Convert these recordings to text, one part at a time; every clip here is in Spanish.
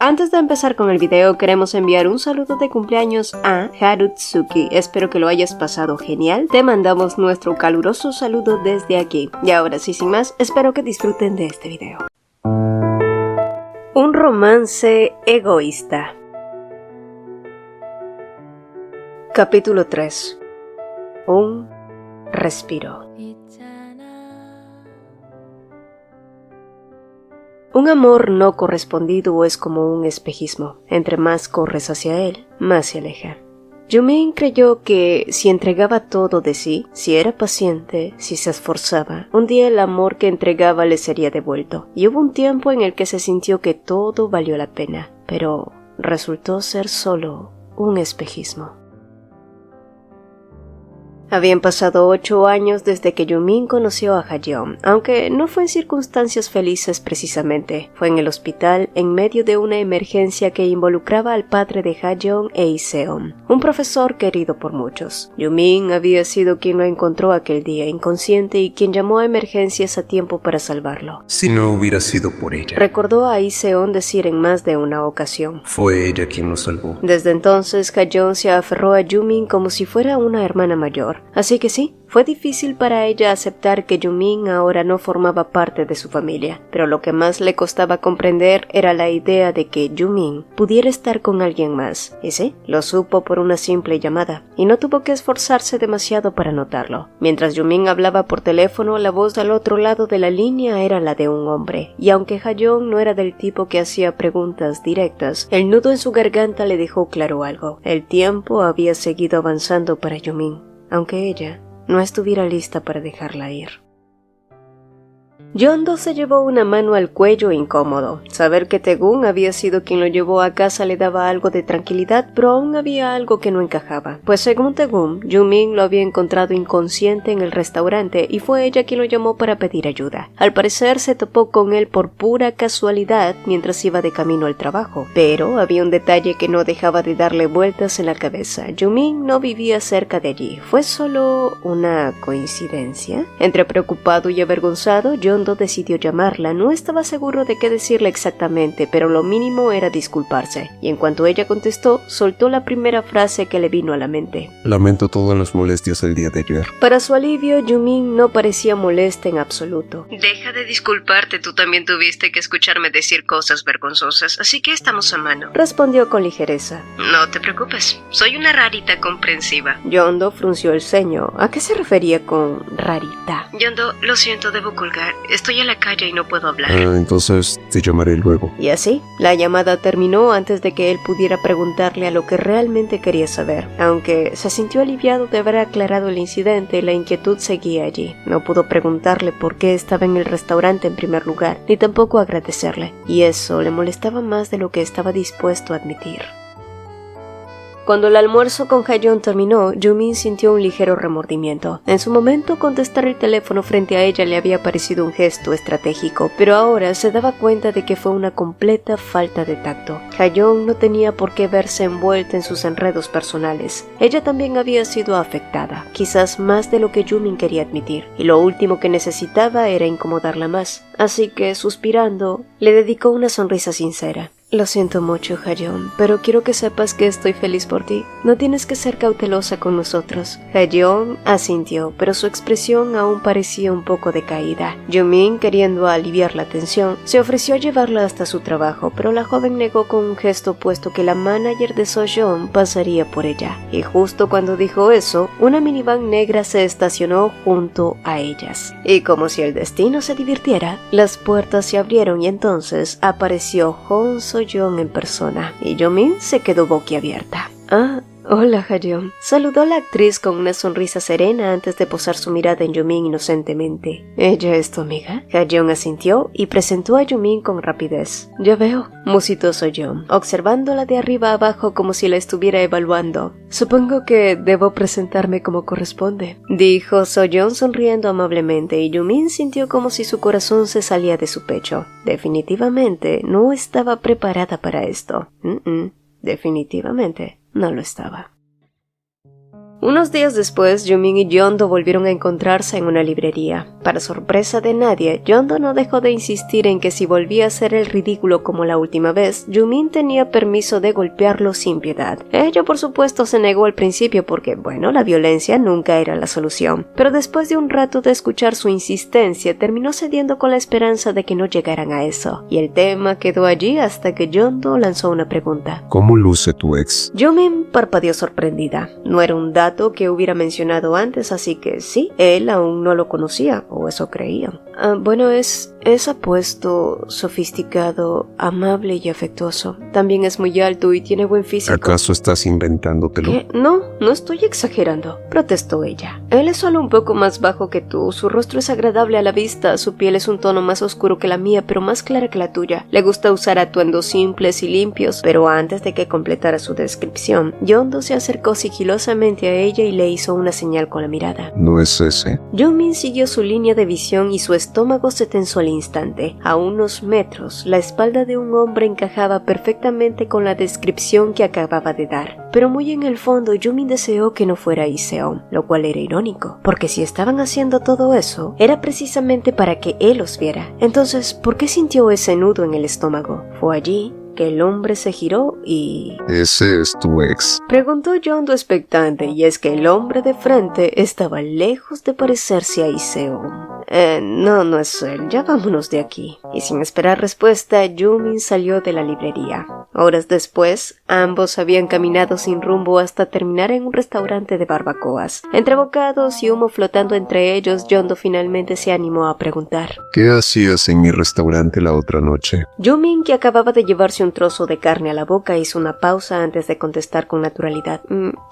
Antes de empezar con el video, queremos enviar un saludo de cumpleaños a Harutsuki. Espero que lo hayas pasado genial. Te mandamos nuestro caluroso saludo desde aquí. Y ahora sí, sin más, espero que disfruten de este video. Un romance egoísta. Capítulo 3. Un respiro. Un amor no correspondido es como un espejismo. Entre más corres hacia él, más se aleja. Yumin creyó que si entregaba todo de sí, si era paciente, si se esforzaba, un día el amor que entregaba le sería devuelto. Y hubo un tiempo en el que se sintió que todo valió la pena, pero resultó ser solo un espejismo. Habían pasado 8 años desde que Yumin conoció a Ha-yeon, aunque no fue en circunstancias felices precisamente. Fue en el hospital en medio de una emergencia que involucraba al padre de Ha-yeon e Ise-on, un profesor querido por muchos. Yumin había sido quien lo encontró aquel día inconsciente y quien llamó a emergencias a tiempo para salvarlo. Si no hubiera sido por ella, recordó a Ise-on decir en más de una ocasión. Fue ella quien lo salvó. Desde entonces, Ha-yeon se aferró a Yumin como si fuera una hermana mayor. Así que sí, fue difícil para ella aceptar que Yumin ahora no formaba parte de su familia, pero lo que más le costaba comprender era la idea de que Yumin pudiera estar con alguien más. Y sí, lo supo por una simple llamada, y no tuvo que esforzarse demasiado para notarlo. Mientras Yumin hablaba por teléfono, la voz al otro lado de la línea era la de un hombre, y aunque Ha-yeon no era del tipo que hacía preguntas directas, el nudo en su garganta le dejó claro algo. El tiempo había seguido avanzando para Yumin, aunque ella no estuviera lista para dejarla ir. Yeon-do se llevó una mano al cuello incómodo. Saber que Tae-gun había sido quien lo llevó a casa le daba algo de tranquilidad, pero aún había algo que no encajaba. Pues según Tae-gun, Yumin lo había encontrado inconsciente en el restaurante y fue ella quien lo llamó para pedir ayuda. Al parecer se topó con él por pura casualidad mientras iba de camino al trabajo. Pero había un detalle que no dejaba de darle vueltas en la cabeza. Yumin no vivía cerca de allí. ¿Fue solo una coincidencia? Entre preocupado y avergonzado, Yeon-do decidió llamarla. No estaba seguro de qué decirle exactamente, pero lo mínimo era disculparse. Y en cuanto ella contestó, soltó la primera frase que le vino a la mente. Lamento todas las molestias el día de ayer. Para su alivio, Yumin no parecía molesta en absoluto. Deja de disculparte, tú también tuviste que escucharme decir cosas vergonzosas, así que estamos a mano. Respondió con ligereza. No te preocupes, soy una rarita comprensiva. Yeon-do frunció el ceño. ¿A qué se refería con rarita? Yeon-do, lo siento, debo colgar. Estoy en la calle y no puedo hablar. Entonces te llamaré luego. Y así, la llamada terminó antes de que él pudiera preguntarle a lo que realmente quería saber. Aunque se sintió aliviado de haber aclarado el incidente, la inquietud seguía allí. No pudo preguntarle por qué estaba en el restaurante en primer lugar, ni tampoco agradecerle. Y eso le molestaba más de lo que estaba dispuesto a admitir. Cuando el almuerzo con Ha-yeon terminó, Yumin sintió un ligero remordimiento. En su momento, contestar el teléfono frente a ella le había parecido un gesto estratégico, pero ahora se daba cuenta de que fue una completa falta de tacto. Ha-yeon no tenía por qué verse envuelta en sus enredos personales. Ella también había sido afectada, quizás más de lo que Yumin quería admitir, y lo último que necesitaba era incomodarla más. Así que, suspirando, le dedicó una sonrisa sincera. Lo siento mucho, Ha-yeon, pero quiero que sepas que estoy feliz por ti. No tienes que ser cautelosa con nosotros. Ha-yeon asintió, pero su expresión aún parecía un poco decaída. Yumin, queriendo aliviar la tensión, se ofreció a llevarla hasta su trabajo, pero la joven negó con un gesto puesto que la manager de So-yeon pasaría por ella. Y justo cuando dijo eso, una minivan negra se estacionó junto a ellas. Y como si el destino se divirtiera, las puertas se abrieron y entonces apareció Hong So-yeon en persona, y Yumin se quedó boquiabierta. Hola, Ha-yeon. Saludó la actriz con una sonrisa serena antes de posar su mirada en Yumin inocentemente. ¿Ella es tu amiga? Ha-yeon asintió y presentó a Yumin con rapidez. Ya veo, musitó So-yeon, observándola de arriba a abajo como si la estuviera evaluando. Supongo que debo presentarme como corresponde, dijo So-yeon sonriendo amablemente, y Yumin sintió como si su corazón se salía de su pecho. Definitivamente no estaba preparada para esto. Definitivamente no lo estaba. Unos días después, Yumin y Yondo volvieron a encontrarse en una librería. Para sorpresa de nadie, Yondo no dejó de insistir en que si volvía a hacer el ridículo como la última vez, Yumin tenía permiso de golpearlo sin piedad. Ella, por supuesto, se negó al principio porque, bueno, la violencia nunca era la solución. Pero después de un rato de escuchar su insistencia, terminó cediendo con la esperanza de que no llegaran a eso. Y el tema quedó allí hasta que Yondo lanzó una pregunta. ¿Cómo luce tu ex? Yumin parpadeó sorprendida. No era un dato que hubiera mencionado antes, así que sí, él aún no lo conocía, o eso creían. Bueno, es apuesto, sofisticado, amable y afectuoso. También es muy alto y tiene buen físico. ¿Acaso estás inventándotelo? ¿Qué? No estoy exagerando, protestó ella. Él es solo un poco más bajo que tú, su rostro es agradable a la vista, su piel es un tono más oscuro que la mía, pero más clara que la tuya. Le gusta usar atuendos simples y limpios, pero antes de que completara su descripción, Yondo se acercó sigilosamente a ella y le hizo una señal con la mirada. ¿No es ese? Yumin siguió su línea de visión y su estómago se tensó al instante. A unos metros, la espalda de un hombre encajaba perfectamente con la descripción que acababa de dar. Pero muy en el fondo, Yumin deseó que no fuera Iseon, lo cual era irónico, porque si estaban haciendo todo eso, era precisamente para que él los viera. Entonces, ¿por qué sintió ese nudo en el estómago? Fue allí que el hombre se giró y... ¿Ese es tu ex? Preguntó Yondo expectante, y es que el hombre de frente estaba lejos de parecerse a Iseon. No es él, ya vámonos de aquí. Y sin esperar respuesta, Yumin salió de la librería. Horas después, ambos habían caminado sin rumbo hasta terminar en un restaurante de barbacoas. Entre bocados y humo flotando entre ellos, Yondo finalmente se animó a preguntar. ¿Qué hacías en mi restaurante la otra noche? Yumin, que acababa de llevarse un trozo de carne a la boca, hizo una pausa antes de contestar con naturalidad.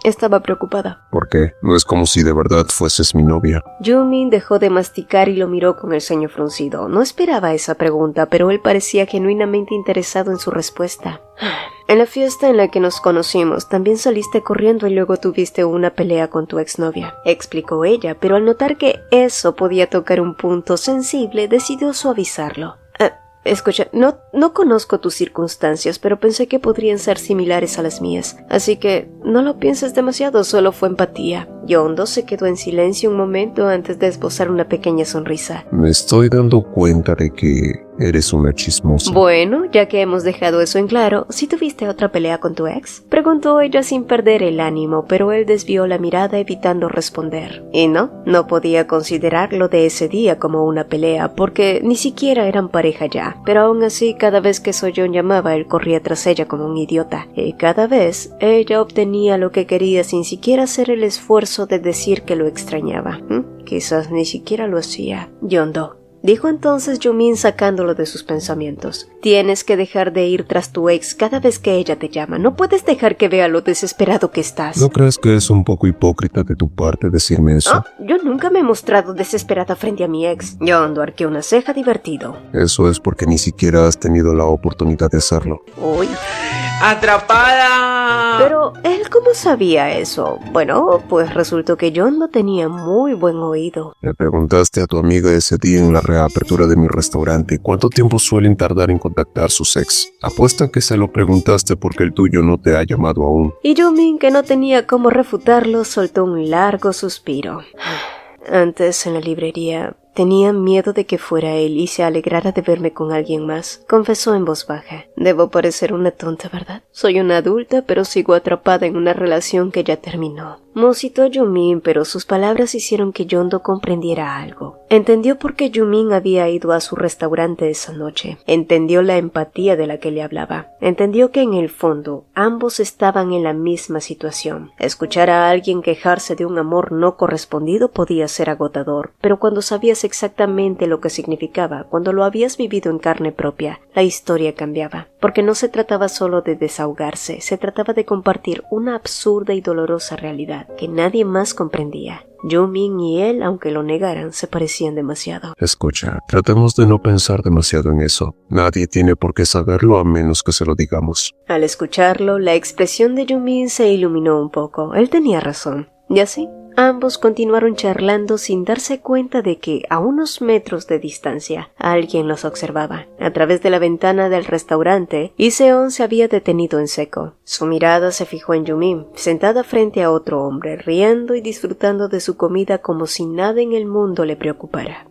Estaba preocupada. ¿Por qué? No es como si de verdad fueses mi novia. Yumin dejó de masticar y lo miró con el ceño fruncido. No esperaba esa pregunta, pero él parecía genuinamente interesado en su respuesta. En la fiesta en la que nos conocimos, también saliste corriendo y luego tuviste una pelea con tu exnovia, explicó ella, pero al notar que eso podía tocar un punto sensible, decidió suavizarlo. Escucha, no conozco tus circunstancias, pero pensé que podrían ser similares a las mías, así que no lo pienses demasiado, solo fue empatía. Yondo se quedó en silencio un momento antes de esbozar una pequeña sonrisa. Me estoy dando cuenta de que eres una chismosa. Bueno, ya que hemos dejado eso en claro, ¿sí tuviste otra pelea con tu ex? Preguntó ella sin perder el ánimo, pero él desvió la mirada evitando responder. Y no podía considerarlo de ese día como una pelea, porque ni siquiera eran pareja ya. Pero aún así, cada vez que Soyeon llamaba, él corría tras ella como un idiota. Y cada vez, ella obtenía lo que quería sin siquiera hacer el esfuerzo de decir que lo extrañaba. Quizás ni siquiera lo hacía. Yondo, dijo entonces Yumin sacándolo de sus pensamientos. Tienes que dejar de ir tras tu ex cada vez que ella te llama. No puedes dejar que vea lo desesperado que estás. ¿No crees que es un poco hipócrita de tu parte decirme eso? Yo nunca me he mostrado desesperada frente a mi ex. Yondo arqueó una ceja divertido. Eso es porque ni siquiera has tenido la oportunidad de hacerlo. Uy. ¡Atrapada! Pero, ¿él cómo sabía eso? Bueno, pues resultó que Yondo tenía muy buen oído. Le preguntaste a tu amiga ese día en la reapertura de mi restaurante cuánto tiempo suelen tardar en contactar sus ex. Apuesta que se lo preguntaste porque el tuyo no te ha llamado aún. Y Yumin, que no tenía cómo refutarlo, soltó un largo suspiro. Antes, en la librería, tenía miedo de que fuera él y se alegrara de verme con alguien más, confesó en voz baja. Debo parecer una tonta, ¿verdad? Soy una adulta, pero sigo atrapada en una relación que ya terminó. Musitó Yumin, pero sus palabras hicieron que Yondo comprendiera algo. Entendió por qué Yumin había ido a su restaurante esa noche. Entendió la empatía de la que le hablaba. Entendió que en el fondo ambos estaban en la misma situación. Escuchar a alguien quejarse de un amor no correspondido podía ser agotador, pero cuando sabías exactamente lo que significaba, cuando lo habías vivido en carne propia, la historia cambiaba. Porque no se trataba solo de desahogarse, se trataba de compartir una absurda y dolorosa realidad que nadie más comprendía. Yumin y él, aunque lo negaran, se parecían demasiado. Escucha, tratemos de no pensar demasiado en eso. Nadie tiene por qué saberlo a menos que se lo digamos. Al escucharlo, la expresión de Yumin se iluminó un poco. Él tenía razón. Y así, Ambos continuaron charlando sin darse cuenta de que, a unos metros de distancia, alguien los observaba. A través de la ventana del restaurante, Iseon se había detenido en seco. Su mirada se fijó en Yumin, sentada frente a otro hombre, riendo y disfrutando de su comida como si nada en el mundo le preocupara.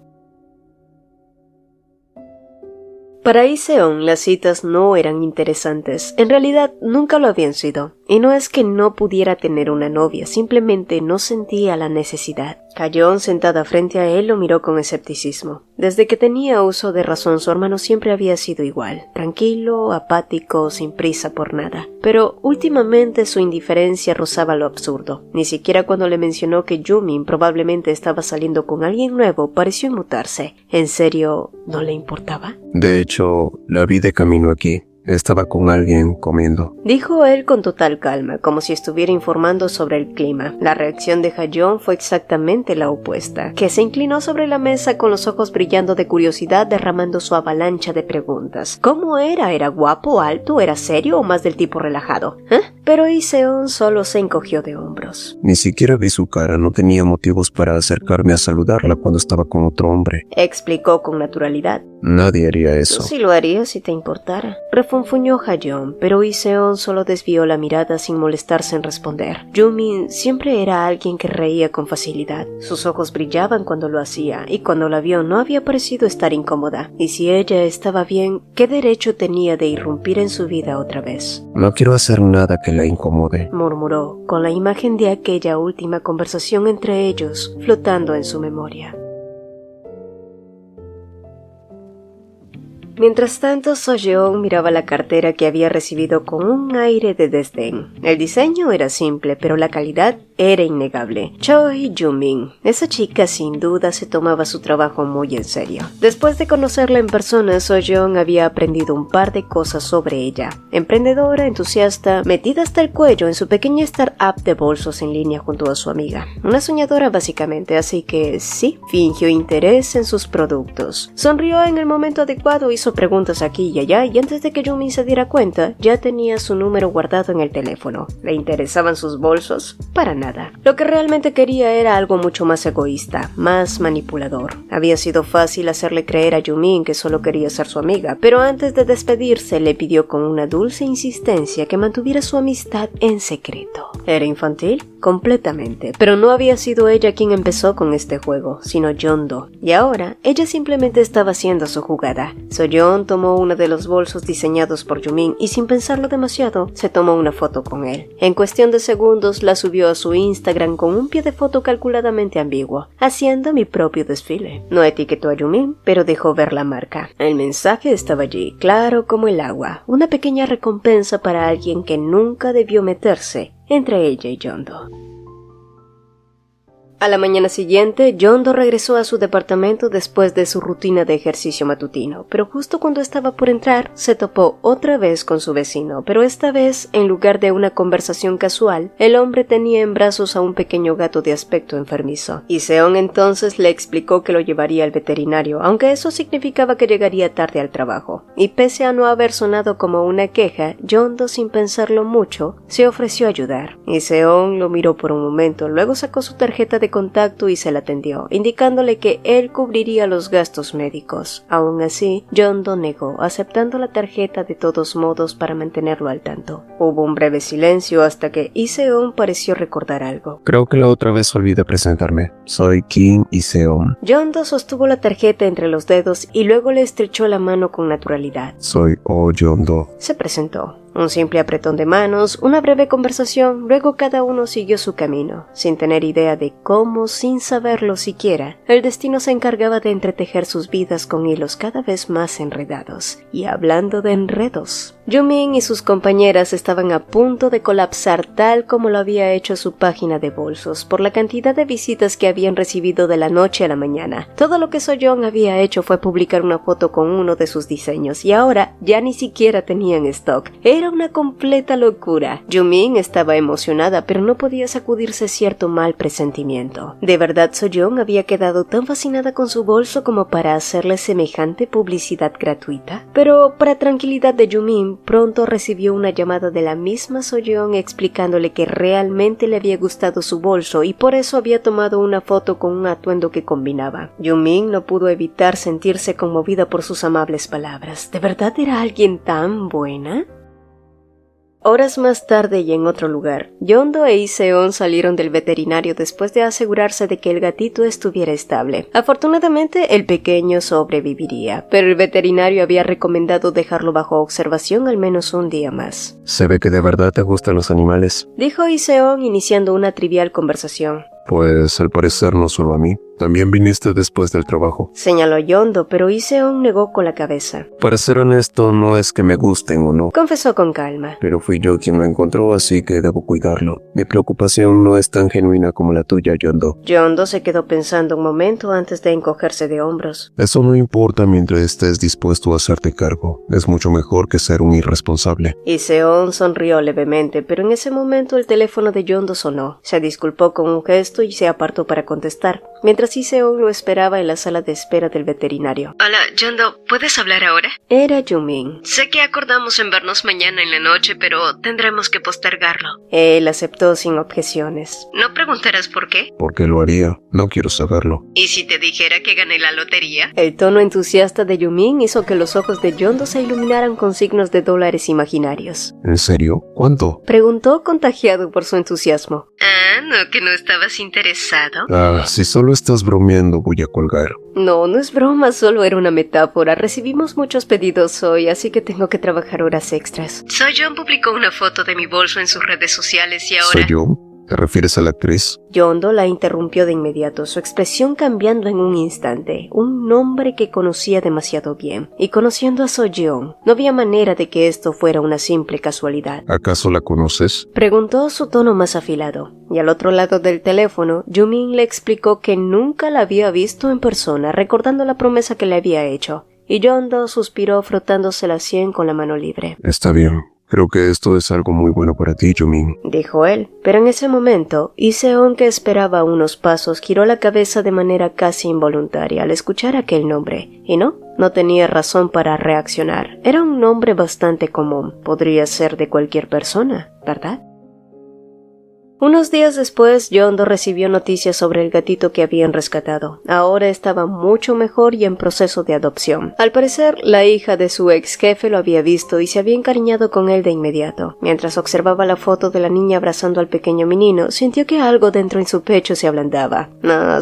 Para Iseon, las citas no eran interesantes. En realidad, nunca lo habían sido. Y no es que no pudiera tener una novia, simplemente no sentía la necesidad. Hayeon, sentada frente a él, lo miró con escepticismo. Desde que tenía uso de razón, su hermano siempre había sido igual, tranquilo, apático, sin prisa por nada. Pero últimamente su indiferencia rozaba lo absurdo. Ni siquiera cuando le mencionó que Yumin probablemente estaba saliendo con alguien nuevo, pareció inmutarse. ¿En serio, no le importaba? De hecho, la vi de camino aquí. Estaba con alguien comiendo, dijo él con total calma, como si estuviera informando sobre el clima. La reacción de Hayeon fue exactamente la opuesta, que se inclinó sobre la mesa con los ojos brillando de curiosidad, derramando su avalancha de preguntas. ¿Cómo era? ¿Era guapo, alto, era serio o más del tipo relajado? Pero Iseon solo se encogió de hombros. Ni siquiera vi su cara, no tenía motivos para acercarme a saludarla cuando estaba con otro hombre, explicó con naturalidad. Nadie haría eso. Tú sí lo harías si te importara, refunfuñó Hayeon, pero Iseon solo desvió la mirada sin molestarse en responder. Yumin siempre era alguien que reía con facilidad. Sus ojos brillaban cuando lo hacía, y cuando la vio no había parecido estar incómoda. Y si ella estaba bien, ¿qué derecho tenía de irrumpir en su vida otra vez? No quiero hacer nada que la incomode, murmuró, con la imagen de aquella última conversación entre ellos flotando en su memoria. Mientras tanto, Soyeon miraba la cartera que había recibido con un aire de desdén. El diseño era simple, pero la calidad era innegable. Choi Yumin. Esa chica sin duda se tomaba su trabajo muy en serio. Después de conocerla en persona, Soyeon había aprendido un par de cosas sobre ella. Emprendedora, entusiasta, metida hasta el cuello en su pequeña startup de bolsos en línea junto a su amiga. Una soñadora básicamente, así que sí, fingió interés en sus productos. Sonrió en el momento adecuado, hizo preguntas aquí y allá, y antes de que Yumin se diera cuenta, ya tenía su número guardado en el teléfono. ¿Le interesaban sus bolsos? Para nada. Lo que realmente quería era algo mucho más egoísta, más manipulador. Había sido fácil hacerle creer a Yumin que solo quería ser su amiga, pero antes de despedirse le pidió con una dulce insistencia que mantuviera su amistad en secreto. ¿Era infantil? Completamente. Pero no había sido ella quien empezó con este juego, sino Yeon-do. Y ahora, ella simplemente estaba haciendo su jugada. Soyeon tomó uno de los bolsos diseñados por Yumin y sin pensarlo demasiado, se tomó una foto con él. En cuestión de segundos, la subió a su Instagram con un pie de foto calculadamente ambiguo, haciendo mi propio desfile. No etiquetó a Yumin, pero dejó ver la marca. El mensaje estaba allí, claro como el agua, una pequeña recompensa para alguien que nunca debió meterse entre ella y Yeon-do. A la mañana siguiente, Yeon-do regresó a su departamento después de su rutina de ejercicio matutino, pero justo cuando estaba por entrar, se topó otra vez con su vecino, pero esta vez, en lugar de una conversación casual, el hombre tenía en brazos a un pequeño gato de aspecto enfermizo. Iseon entonces le explicó que lo llevaría al veterinario, aunque eso significaba que llegaría tarde al trabajo. Y pese a no haber sonado como una queja, Yeon-do, sin pensarlo mucho, se ofreció a ayudar. Iseon lo miró por un momento, luego sacó su tarjeta de contacto y se la atendió, indicándole que él cubriría los gastos médicos. Aún así, Yeon-do negó, aceptando la tarjeta de todos modos para mantenerlo al tanto. Hubo un breve silencio hasta que Iseon pareció recordar algo. Creo que la otra vez olvidé presentarme. Soy Kim Iseon. Yeon-do sostuvo la tarjeta entre los dedos y luego le estrechó la mano con naturalidad. Soy Oh Yeon-do. Se presentó. Un simple apretón de manos, una breve conversación, luego cada uno siguió su camino, sin tener idea de cómo, sin saberlo siquiera, el destino se encargaba de entretejer sus vidas con hilos cada vez más enredados. Y hablando de enredos, Yumin y sus compañeras estaban a punto de colapsar tal como lo había hecho su página de bolsos por la cantidad de visitas que habían recibido de la noche a la mañana. Todo lo que Soyeon había hecho fue publicar una foto con uno de sus diseños y ahora ya ni siquiera tenían stock. Era una completa locura. Yumin estaba emocionada, pero no podía sacudirse cierto mal presentimiento. ¿De verdad Soyeon había quedado tan fascinada con su bolso como para hacerle semejante publicidad gratuita? Pero, para tranquilidad de Yumin, pronto recibió una llamada de la misma Soyeon explicándole que realmente le había gustado su bolso y por eso había tomado una foto con un atuendo que combinaba. Yumin no pudo evitar sentirse conmovida por sus amables palabras. ¿De verdad era alguien tan buena? Horas más tarde y en otro lugar, Yeon-do e Lee-seon salieron del veterinario después de asegurarse de que el gatito estuviera estable. Afortunadamente, el pequeño sobreviviría, pero el veterinario había recomendado dejarlo bajo observación al menos un día más. Se ve que de verdad te gustan los animales. Dijo Lee-seon iniciando una trivial conversación. Pues al parecer no solo a mí. También viniste después del trabajo. Señaló Yeon-do, pero Lee-seon negó con la cabeza. Para ser honesto, no es que me gusten o no. Confesó con calma. Pero fui yo quien lo encontró, así que debo cuidarlo. Mi preocupación no es tan genuina como la tuya, Yeon-do. Yeon-do se quedó pensando un momento antes de encogerse de hombros. Eso no importa mientras estés dispuesto a hacerte cargo. Es mucho mejor que ser un irresponsable. Lee-seon sonrió levemente, pero en ese momento el teléfono de Yeon-do sonó. Se disculpó con un gesto y se apartó para contestar, mientras Lee-seon lo esperaba en la sala de espera del veterinario. Hola, Yeon-do, ¿puedes hablar ahora? Era Yumin. Sé que acordamos en vernos mañana en la noche, pero tendremos que postergarlo. Él aceptó sin objeciones. ¿No preguntarás por qué? ¿Por qué lo haría? No quiero saberlo. ¿Y si te dijera que gané la lotería? El tono entusiasta de Yumin hizo que los ojos de Yeon-do se iluminaran con signos de dólares imaginarios. ¿En serio? ¿Cuánto? Preguntó contagiado por su entusiasmo. Ah, ¿no que no estabas interesado? Si solo estás bromeando, voy a colgar. No, no es broma, solo era una metáfora. Recibimos muchos pedidos hoy, así que tengo que trabajar horas extras. Soyeon publicó una foto de mi bolso en sus redes sociales y ahora... ¿Soy yo? ¿Te refieres a la actriz? Yeon-do la interrumpió de inmediato, su expresión cambiando en un instante. Un nombre que conocía demasiado bien. Y conociendo a Soyeon, no había manera de que esto fuera una simple casualidad. ¿Acaso la conoces? Preguntó su tono más afilado. Y al otro lado del teléfono, Yumin le explicó que nunca la había visto en persona, recordando la promesa que le había hecho. Y Yeon-do suspiró frotándose la sien con la mano libre. Está bien. Creo que esto es algo muy bueno para ti, Yumin. Dijo él, pero en ese momento, Lee-seon, que esperaba unos pasos, giró la cabeza de manera casi involuntaria al escuchar aquel nombre, y no tenía razón para reaccionar. Era un nombre bastante común, podría ser de cualquier persona, ¿verdad? Unos días después, Yeon-do recibió noticias sobre el gatito que habían rescatado. Ahora estaba mucho mejor y en proceso de adopción. Al parecer, la hija de su ex jefe lo había visto y se había encariñado con él de inmediato. Mientras observaba la foto de la niña abrazando al pequeño menino, sintió que algo dentro en su pecho se ablandaba.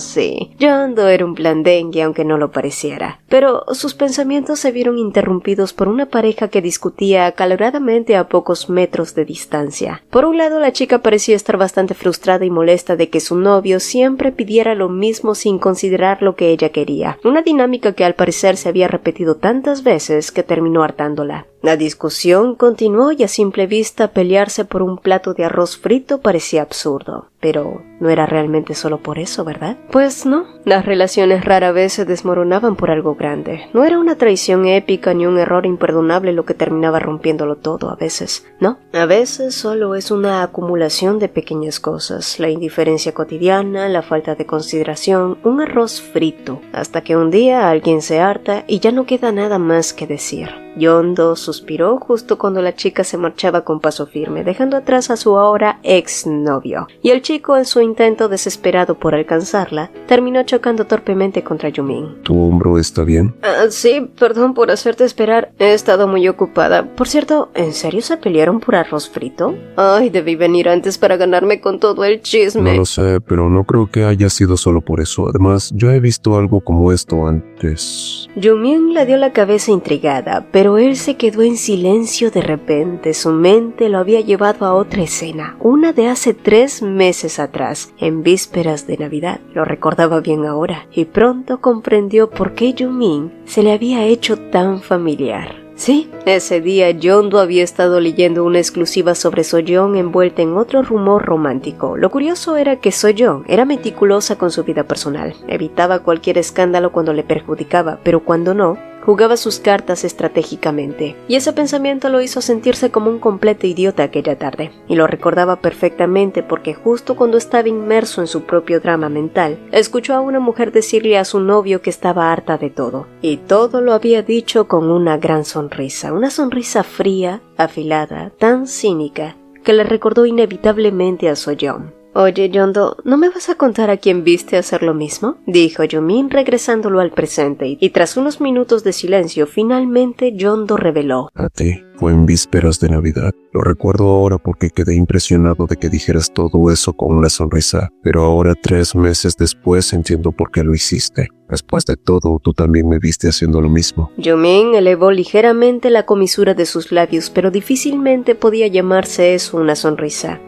Sí, Yeon-do era un blandengue aunque no lo pareciera. Pero sus pensamientos se vieron interrumpidos por una pareja que discutía acaloradamente a pocos metros de distancia. Por un lado, la chica parecía estar bastante frustrada y molesta de que su novio siempre pidiera lo mismo sin considerar lo que ella quería, una dinámica que al parecer se había repetido tantas veces que terminó hartándola. La discusión continuó y a simple vista pelearse por un plato de arroz frito parecía absurdo. Pero no era realmente solo por eso, ¿verdad? Pues no, las relaciones rara vez se desmoronaban por algo grande. No era una traición épica ni un error imperdonable lo que terminaba rompiéndolo todo a veces, ¿no? A veces solo es una acumulación de pequeñas cosas, la indiferencia cotidiana, la falta de consideración, un arroz frito, hasta que un día alguien se harta y ya no queda nada más que decir. Yeon-do suspiró justo cuando la chica se marchaba con paso firme, dejando atrás a su ahora exnovio, y el chico, en su intento desesperado por alcanzarla, terminó chocando torpemente contra Yumin. ¿Tu hombro está bien? Sí, perdón por hacerte esperar, he estado muy ocupada. Por cierto, ¿en serio se pelearon por arroz frito? Ay, debí venir antes para ganarme con todo el chisme. No lo sé, pero no creo que haya sido solo por eso. Además, yo he visto algo como esto antes. Yumin le dio la cabeza intrigada, pero él se quedó en silencio de repente. Su mente lo había llevado a otra escena, una de hace 3 meses atrás, en vísperas de Navidad. Lo recordaba bien ahora, y pronto comprendió por qué Yumin se le había hecho tan familiar. Sí, ese día Yeon-do había estado leyendo una exclusiva sobre Soyeon envuelta en otro rumor romántico. Lo curioso era que Soyeon era meticulosa con su vida personal, evitaba cualquier escándalo cuando le perjudicaba, pero cuando no, jugaba sus cartas estratégicamente, y ese pensamiento lo hizo sentirse como un completo idiota aquella tarde, y lo recordaba perfectamente porque justo cuando estaba inmerso en su propio drama mental, escuchó a una mujer decirle a su novio que estaba harta de todo, y todo lo había dicho con una gran sonrisa, una sonrisa fría, afilada, tan cínica, que le recordó inevitablemente a Soyeon. «Oye, Yondo, ¿no me vas a contar a quién viste hacer lo mismo?», dijo Yumin regresándolo al presente, y tras unos minutos de silencio, finalmente Yondo reveló. A ti. Fue en vísperas de Navidad. Lo recuerdo ahora porque quedé impresionado de que dijeras todo eso con una sonrisa, pero ahora 3 meses después entiendo por qué lo hiciste. Después de todo, tú también me viste haciendo lo mismo. Yumin elevó ligeramente la comisura de sus labios, pero difícilmente podía llamarse eso una sonrisa.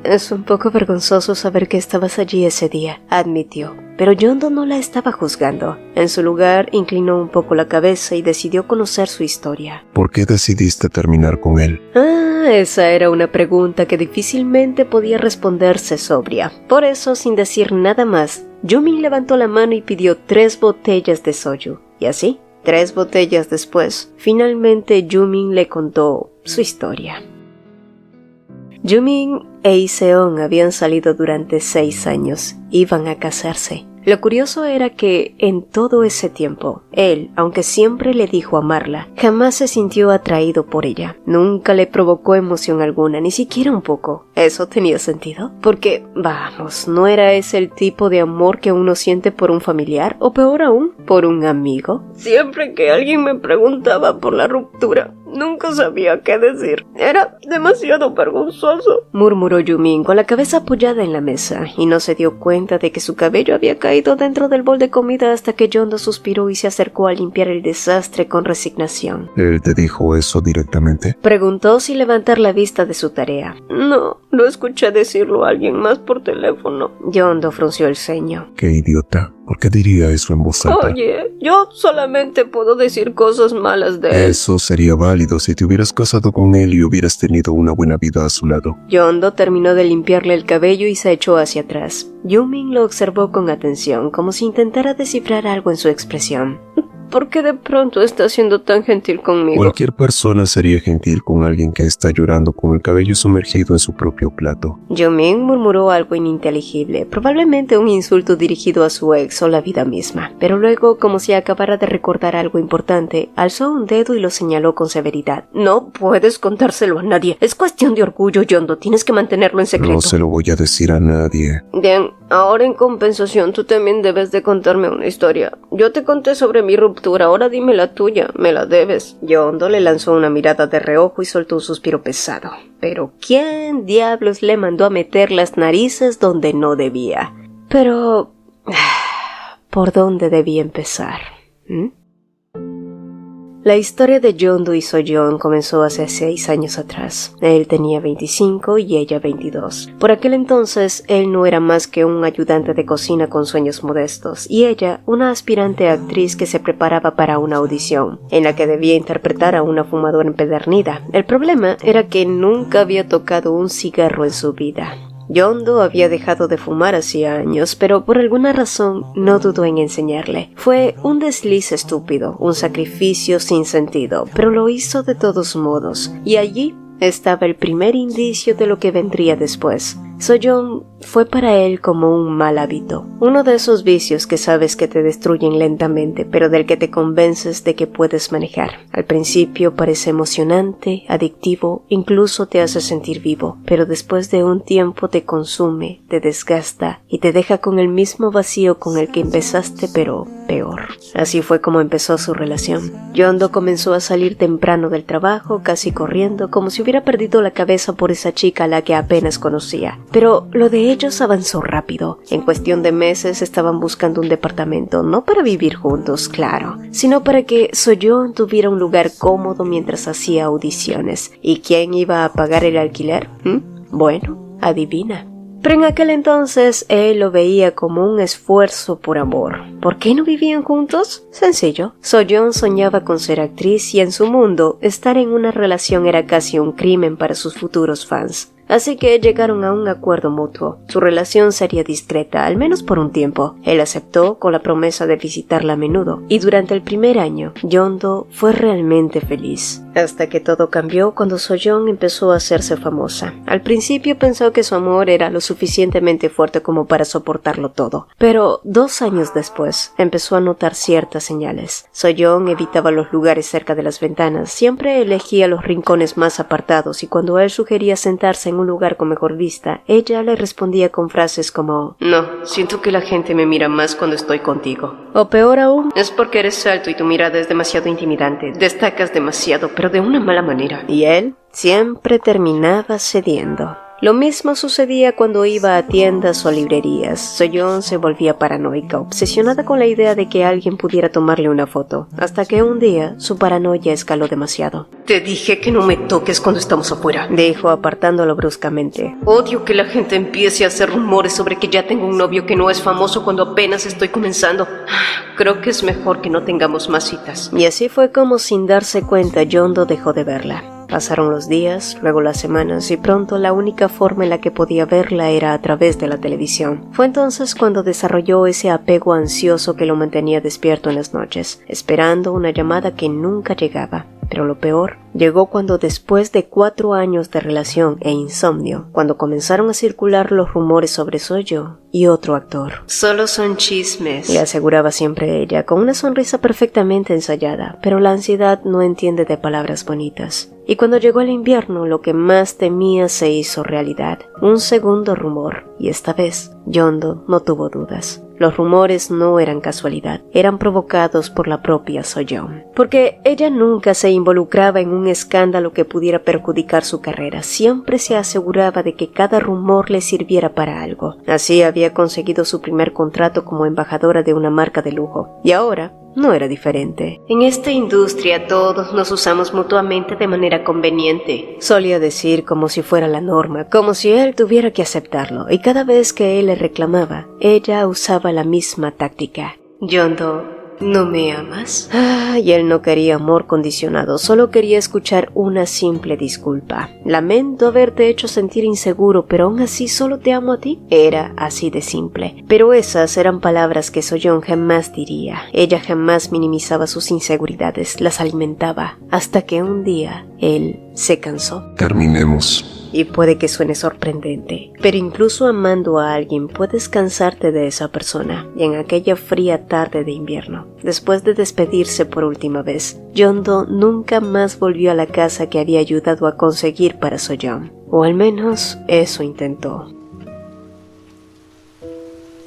Es un poco vergonzoso saber que estabas allí ese día, admitió. Pero Yondo no la estaba juzgando. En su lugar, inclinó un poco la cabeza y decidió conocer su historia. ¿Por qué decidiste terminar con él? Esa era una pregunta que difícilmente podía responderse sobria. Por eso, sin decir nada más, Yumin levantó la mano y pidió 3 botellas de soju. Y así, 3 botellas después, finalmente Yumin le contó su historia. Yumin e Iseon habían salido durante 6 años. Iban a casarse. Lo curioso era que, en todo ese tiempo, él, aunque siempre le dijo amarla, jamás se sintió atraído por ella. Nunca le provocó emoción alguna, ni siquiera un poco. ¿Eso tenía sentido? Porque, vamos, ¿no era ese el tipo de amor que uno siente por un familiar? O peor aún, por un amigo. Siempre que alguien me preguntaba por la ruptura, nunca sabía qué decir. Era demasiado vergonzoso, murmuró Yumin con la cabeza apoyada en la mesa, y no se dio cuenta de que su cabello había caído dentro del bol de comida hasta que Yondo suspiró y se acercó a limpiar el desastre con resignación. ¿Él te dijo eso directamente? Preguntó sin levantar la vista de su tarea. No, lo escuché decirlo a alguien más por teléfono. Yondo frunció el ceño. ¡Qué idiota! ¿Por qué diría eso en voz alta? Oye, yo solamente puedo decir cosas malas de él. Eso sería válido si te hubieras casado con él y hubieras tenido una buena vida a su lado. Yondo terminó de limpiarle el cabello y se echó hacia atrás. Yumin lo observó con atención, como si intentara descifrar algo en su expresión. ¿Por qué de pronto está siendo tan gentil conmigo? Cualquier persona sería gentil con alguien que está llorando con el cabello sumergido en su propio plato. Yumin murmuró algo ininteligible, probablemente un insulto dirigido a su ex o la vida misma. Pero luego, como si acabara de recordar algo importante, alzó un dedo y lo señaló con severidad. No puedes contárselo a nadie. Es cuestión de orgullo, Yondo. Tienes que mantenerlo en secreto. No se lo voy a decir a nadie. Bien, ahora en compensación tú también debes de contarme una historia. Yo te conté sobre mi ruptura, ahora dime la tuya, me la debes. Yondo le lanzó una mirada de reojo y soltó un suspiro pesado. Pero ¿quién diablos le mandó a meter las narices donde no debía? Pero... ¿por dónde debía empezar? La historia de Yondo y Soyeon comenzó hace 6 años atrás. Él tenía 25 y ella 22. Por aquel entonces, él no era más que un ayudante de cocina con sueños modestos, y ella, una aspirante actriz que se preparaba para una audición, en la que debía interpretar a una fumadora empedernida. El problema era que nunca había tocado un cigarro en su vida. Yondo había dejado de fumar hacía años, pero por alguna razón no dudó en enseñarle. Fue un desliz estúpido, un sacrificio sin sentido, pero lo hizo de todos modos, y allí estaba el primer indicio de lo que vendría después. Soyeon fue para él como un mal hábito, uno de esos vicios que sabes que te destruyen lentamente, pero del que te convences de que puedes manejar. Al principio parece emocionante, adictivo, incluso te hace sentir vivo, pero después de un tiempo te consume, te desgasta y te deja con el mismo vacío con el que empezaste, pero peor. Así fue como empezó su relación. Yondo comenzó a salir temprano del trabajo, casi corriendo, como si hubiera perdido la cabeza por esa chica a la que apenas conocía. Pero lo de ellos avanzó rápido. En cuestión de meses estaban buscando un departamento, no para vivir juntos, claro, sino para que Soyeon tuviera un lugar cómodo mientras hacía audiciones. ¿Y quién iba a pagar el alquiler? Bueno, adivina. Pero en aquel entonces él lo veía como un esfuerzo por amor. ¿Por qué no vivían juntos? Sencillo. Soyeon soñaba con ser actriz y en su mundo estar en una relación era casi un crimen para sus futuros fans. así que llegaron a un acuerdo mutuo. Su relación sería discreta, al menos por un tiempo. Él aceptó con la promesa de visitarla a menudo, y durante el primer año, Yeon-do fue realmente feliz. Hasta que todo cambió cuando Soyeon empezó a hacerse famosa. Al principio pensó que su amor era lo suficientemente fuerte como para soportarlo todo, pero 2 años después empezó a notar ciertas señales. Soyeon evitaba los lugares cerca de las ventanas, siempre elegía los rincones más apartados, y cuando él sugería sentarse en un lugar con mejor vista, ella le respondía con frases como No, siento que la gente me mira más cuando estoy contigo. o peor aún, Es porque eres alto y tu mirada es demasiado intimidante. Destacas demasiado, pero de una mala manera. y él siempre terminaba cediendo. Lo mismo sucedía cuando iba a tiendas o librerías. Soyeon se volvía paranoica, obsesionada con la idea de que alguien pudiera tomarle una foto, hasta que un día su paranoia escaló demasiado. Te dije que no me toques cuando estamos afuera. Dijo apartándolo bruscamente. Odio que la gente empiece a hacer rumores sobre que ya tengo un novio que no es famoso cuando apenas estoy comenzando. Creo que es mejor que no tengamos más citas. Y así fue como, sin darse cuenta, Yeon-do dejó de verla. Pasaron los días, luego las semanas, y pronto la única forma en la que podía verla era a través de la televisión. Fue entonces cuando desarrolló ese apego ansioso que lo mantenía despierto en las noches, esperando una llamada que nunca llegaba. Pero lo peor llegó cuando, después de 4 años de relación e insomnio, cuando comenzaron a circular los rumores sobre Soyeon y otro actor. Solo son chismes. Le aseguraba siempre ella, con una sonrisa perfectamente ensayada, pero la ansiedad no entiende de palabras bonitas. Y cuando llegó el invierno, lo que más temía se hizo realidad. Un segundo rumor, y esta vez Yeon-do no tuvo dudas. Los rumores no eran casualidad, eran provocados por la propia Soyeon. Porque ella nunca se involucraba en un escándalo que pudiera perjudicar su carrera. Siempre se aseguraba de que cada rumor le sirviera para algo. Así había conseguido su primer contrato como embajadora de una marca de lujo. Y ahora no era diferente. En esta industria todos nos usamos mutuamente de manera conveniente. Solía decir como si fuera la norma, como si él tuviera que aceptarlo, y cada vez que él le reclamaba, ella usaba la misma táctica. Yeon-do, ¿no me amas? Y él no quería amor condicionado, solo quería escuchar una simple disculpa. Lamento haberte hecho sentir inseguro, pero aún así solo te amo a ti. Era así de simple. Pero esas eran palabras que Soyeon jamás diría. Ella jamás minimizaba sus inseguridades, las alimentaba, hasta que un día él se cansó. Terminemos. Y puede que suene sorprendente, pero incluso amando a alguien puedes cansarte de esa persona. Y en aquella fría tarde de invierno, después de despedirse por última vez, Yeon-do nunca más volvió a la casa que había ayudado a conseguir para Soyeon. O al menos eso intentó.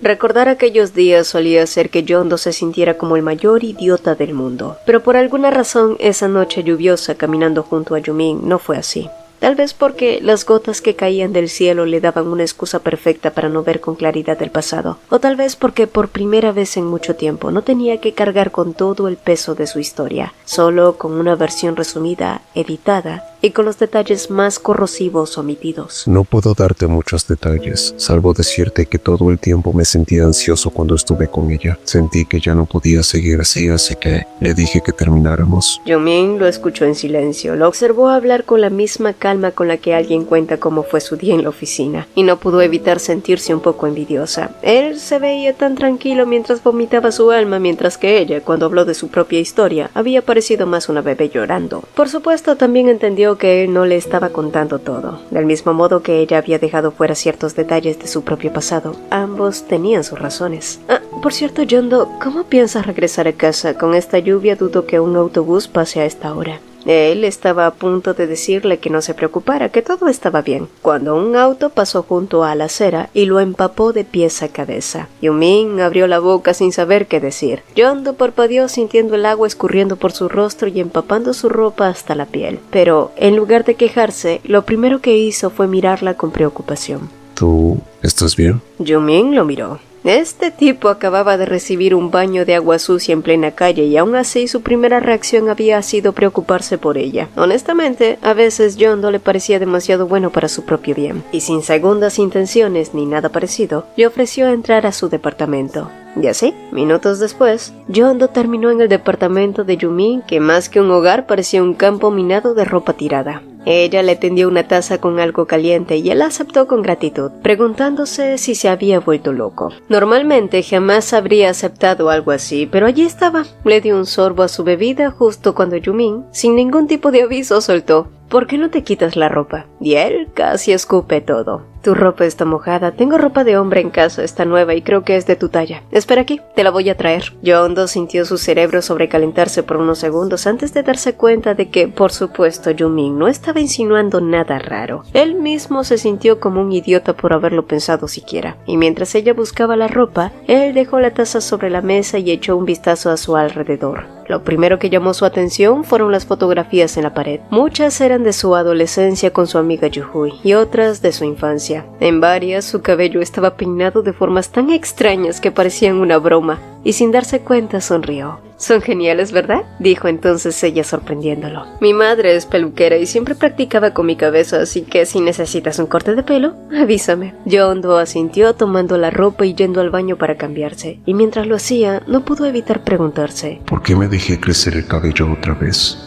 Recordar aquellos días solía hacer que Yeon-do se sintiera como el mayor idiota del mundo. Pero por alguna razón, esa noche lluviosa caminando junto a Yumin no fue así. Tal vez porque las gotas que caían del cielo le daban una excusa perfecta para no ver con claridad el pasado, o tal vez porque por primera vez en mucho tiempo no tenía que cargar con todo el peso de su historia, solo con una versión resumida, editada, y con los detalles más corrosivos omitidos. No puedo darte muchos detalles, salvo decirte que todo el tiempo me sentía ansioso cuando estuve con ella. Sentí que ya no podía seguir así que le dije que termináramos. Yumin lo escuchó en silencio, lo observó hablar con la misma calma con la que alguien cuenta cómo fue su día en la oficina, y no pudo evitar sentirse un poco envidiosa. Él se veía tan tranquilo mientras vomitaba su alma, mientras que ella, cuando habló de su propia historia, había parecido más una bebé llorando. Por supuesto, también entendió que él no le estaba contando todo. Del mismo modo que ella había dejado fuera ciertos detalles de su propio pasado, ambos tenían sus razones. Por cierto, Yeon-do, ¿cómo piensas regresar a casa? Con esta lluvia dudo que un autobús pase a esta hora. Él estaba a punto de decirle que no se preocupara, que todo estaba bien, cuando un auto pasó junto a la acera y lo empapó de pies a cabeza. Yumin abrió la boca sin saber qué decir. Yeon-do parpadeó sintiendo el agua escurriendo por su rostro y empapando su ropa hasta la piel. Pero, en lugar de quejarse, lo primero que hizo fue mirarla con preocupación. ¿Tú estás bien? Yumin lo miró. Este tipo acababa de recibir un baño de agua sucia en plena calle y aún así su primera reacción había sido preocuparse por ella. Honestamente, a veces Yeon-do le parecía demasiado bueno para su propio bien, y sin segundas intenciones ni nada parecido, le ofreció entrar a su departamento. Y así, minutos después, Yeon-do terminó en el departamento de Yumin, que más que un hogar parecía un campo minado de ropa tirada. Ella le tendió una taza con algo caliente y él aceptó con gratitud, preguntándose si se había vuelto loco. Normalmente jamás habría aceptado algo así, pero allí estaba. Le dio un sorbo a su bebida justo cuando Yumin, sin ningún tipo de aviso, soltó: ¿por qué no te quitas la ropa? Y él casi escupe todo. Tu ropa está mojada. Tengo ropa de hombre en casa, está nueva y creo que es de tu talla. Espera aquí, te la voy a traer. Yondo sintió su cerebro sobrecalentarse por unos segundos antes de darse cuenta de que, por supuesto, Yumin no estaba insinuando nada raro. Él mismo se sintió como un idiota por haberlo pensado siquiera. Y mientras ella buscaba la ropa, él dejó la taza sobre la mesa y echó un vistazo a su alrededor. Lo primero que llamó su atención fueron las fotografías en la pared. Muchas eran de su adolescencia con su amiga Yuhui y otras de su infancia. En varias, su cabello estaba peinado de formas tan extrañas que parecían una broma, y sin darse cuenta sonrió. «Son geniales, ¿verdad?», dijo entonces ella sorprendiéndolo. «Mi madre es peluquera y siempre practicaba con mi cabeza, así que si necesitas un corte de pelo, avísame». Yondo asintió tomando la ropa y yendo al baño para cambiarse, y mientras lo hacía, no pudo evitar preguntarse: ¿por qué me dejé crecer el cabello otra vez?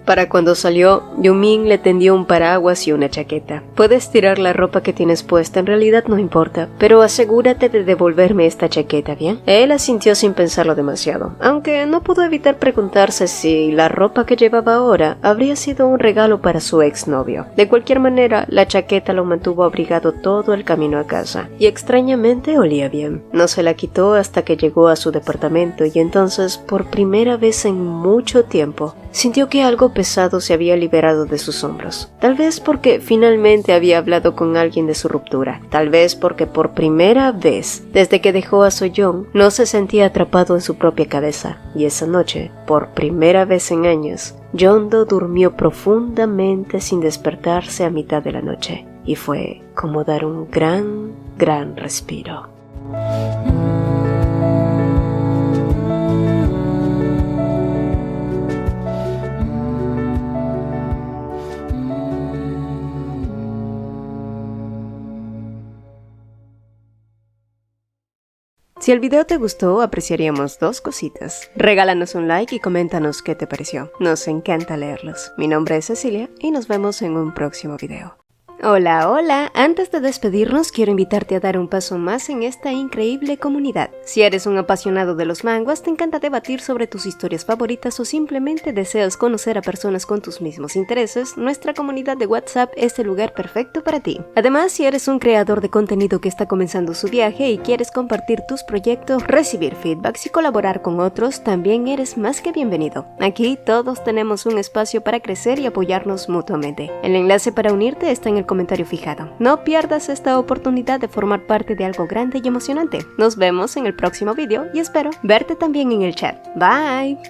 Para cuando salió, Yumin le tendió un paraguas y una chaqueta. «Puedes tirar la ropa que tienes puesta, en realidad no importa, pero asegúrate de devolverme esta chaqueta, ¿bien?». Él asintió sin pensarlo demasiado, aunque no pudo evitar preguntarse si la ropa que llevaba ahora habría sido un regalo para su exnovio. De cualquier manera, la chaqueta lo mantuvo abrigado todo el camino a casa, y extrañamente olía bien. No se la quitó hasta que llegó a su departamento y entonces, por primera vez en mucho tiempo, sintió que algo pesado se había liberado de sus hombros. Tal vez porque finalmente había hablado con alguien de su ruptura. Tal vez porque por primera vez, desde que dejó a Soyeon, no se sentía atrapado en su propia cabeza. Y esa noche, por primera vez en años, Yondo durmió profundamente sin despertarse a mitad de la noche. Y fue como dar un gran respiro. Si el video te gustó, apreciaríamos dos cositas. Regálanos un like y coméntanos qué te pareció. Nos encanta leerlos. Mi nombre es Cecilia y nos vemos en un próximo video. Hola, hola. Antes de despedirnos, quiero invitarte a dar un paso más en esta increíble comunidad. Si eres un apasionado de los manguas, te encanta debatir sobre tus historias favoritas o simplemente deseas conocer a personas con tus mismos intereses, nuestra comunidad de WhatsApp es el lugar perfecto para ti. Además, si eres un creador de contenido que está comenzando su viaje y quieres compartir tus proyectos, recibir feedbacks y colaborar con otros, también eres más que bienvenido. Aquí todos tenemos un espacio para crecer y apoyarnos mutuamente. El enlace para unirte está en el comentario fijado. No pierdas esta oportunidad de formar parte de algo grande y emocionante. Nos vemos en el próximo video y espero verte también en el chat. Bye.